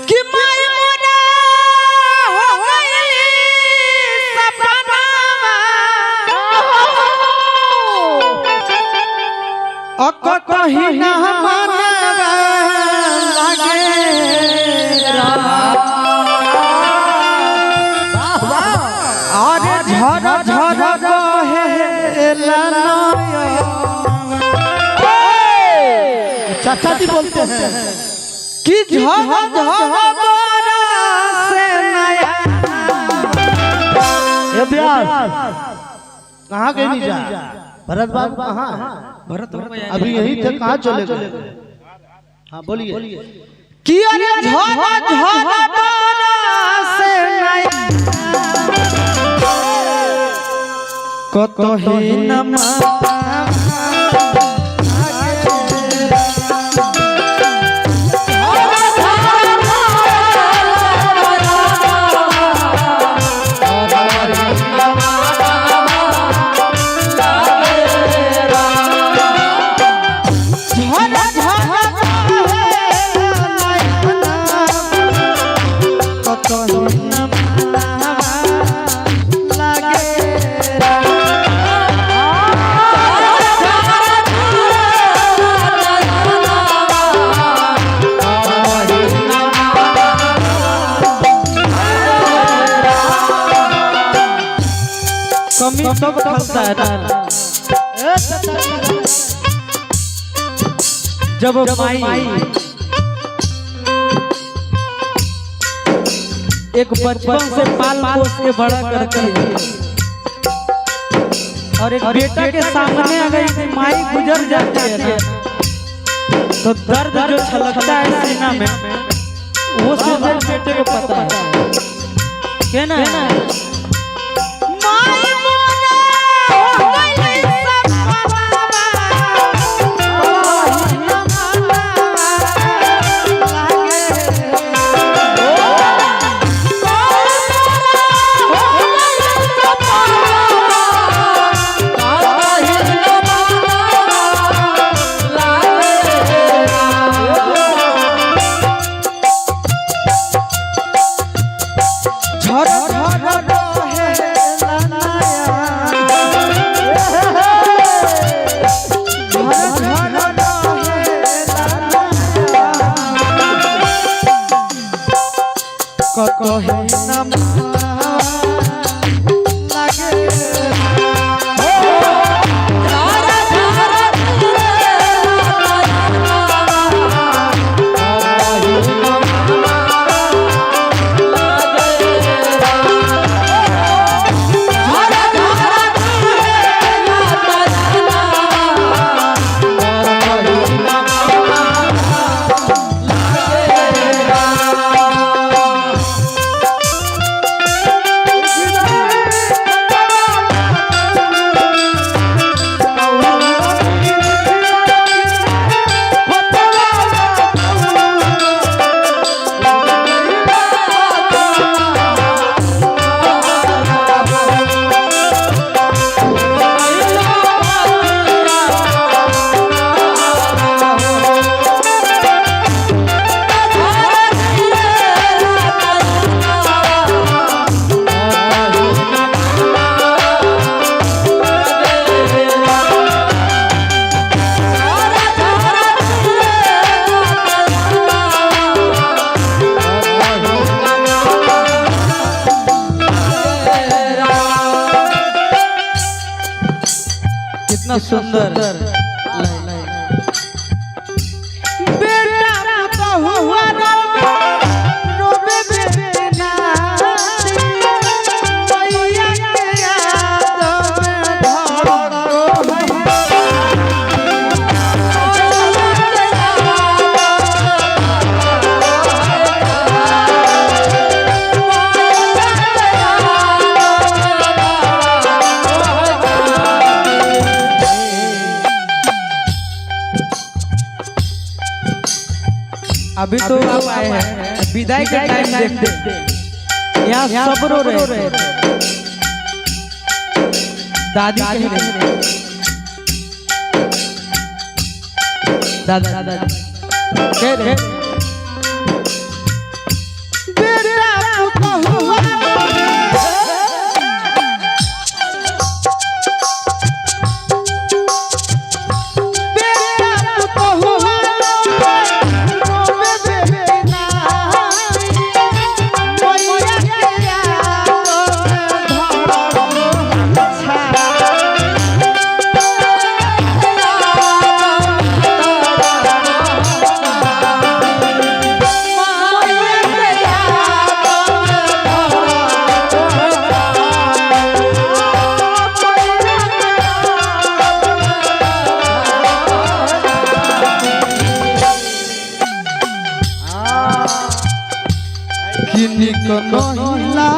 कि माय मोरा हो गई सपनावा कहीं ना मनवा लागे और झर झर बहेला चाचा जी बोलते हैं कि झर झर बरसे नया। ये प्यास कहाँ गए नहीं जा भरत बाबू कहाँ है? भरत अभी यही थे, कहाँ चले गए? हाँ बोलिए। कि अरे झर झर बरसे नया कतही न कमी सब खलता है जब माई एक बचपन से पाल पोस के बड़ा करती है और एक बेटा के सामने अगर माई गुजर जाती है ना तो दर्द जो छलकता है सीना में वो सिर्फ बेटे को पता है क्या ना कितना सुंदर बेटा तो हुआ रोबे बेना मैया के याद में अभी तो आप आए हैं विदाई का टाइम देखते यहाँ सब रो रहे दादी कह रही दादा कह रहे किनिक नहिला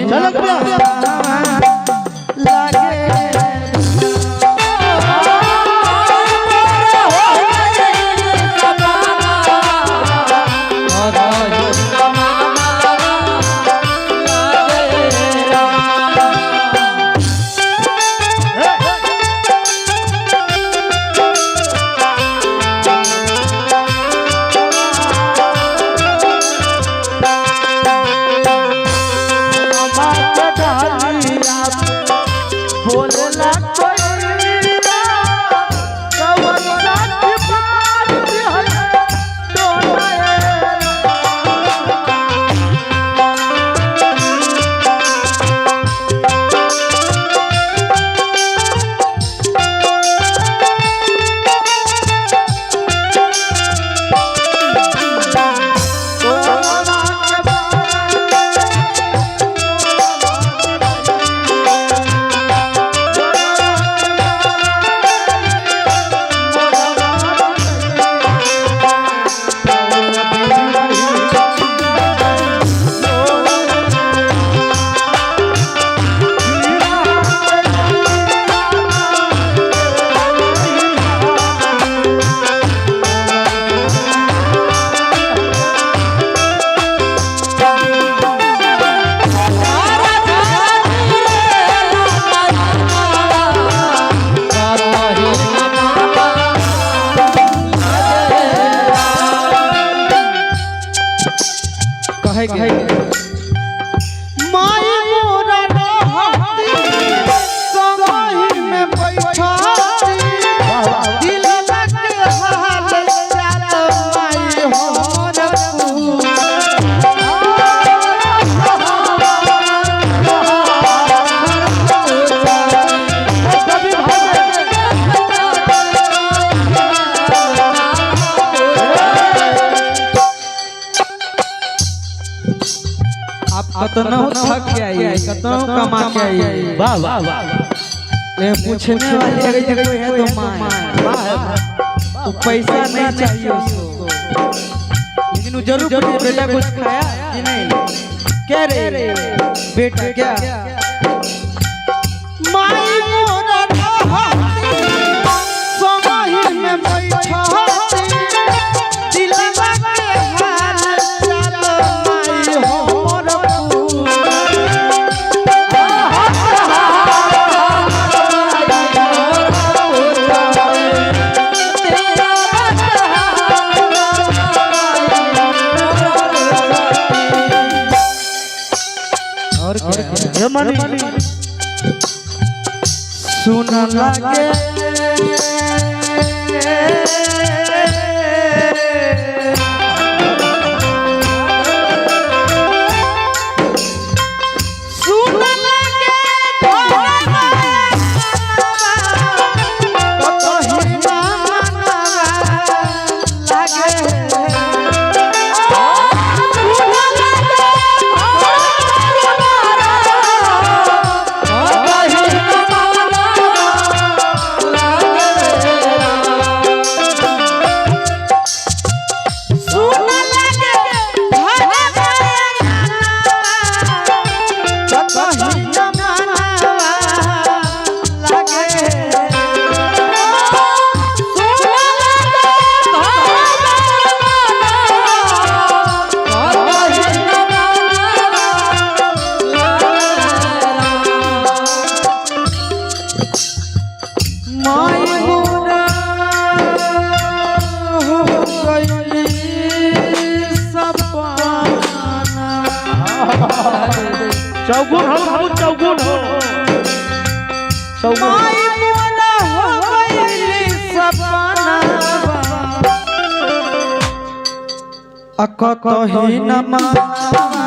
झलक कहे माई मोरा रहती संगहि में बैठाती दिल लगे हाल चाल माई हमर कतनो थक के आई कतनो कमा के आई वाह वाह वाह ले पूछने वाले अगर कोई है तो माँ तो पैसा नहीं चाहिए उसको लेकिन वो जरूर पूछे बेटा कुछ खाया कि नहीं क्या रे बेटा क्या माई मोरा रहती संगहि में बैठाती दिल लगे हाल चाल माई हमर सुन लगे चौगुन हो बाबू चौगुन हो चौगुन माई मोला हो गईली सपना अकतही न मानवा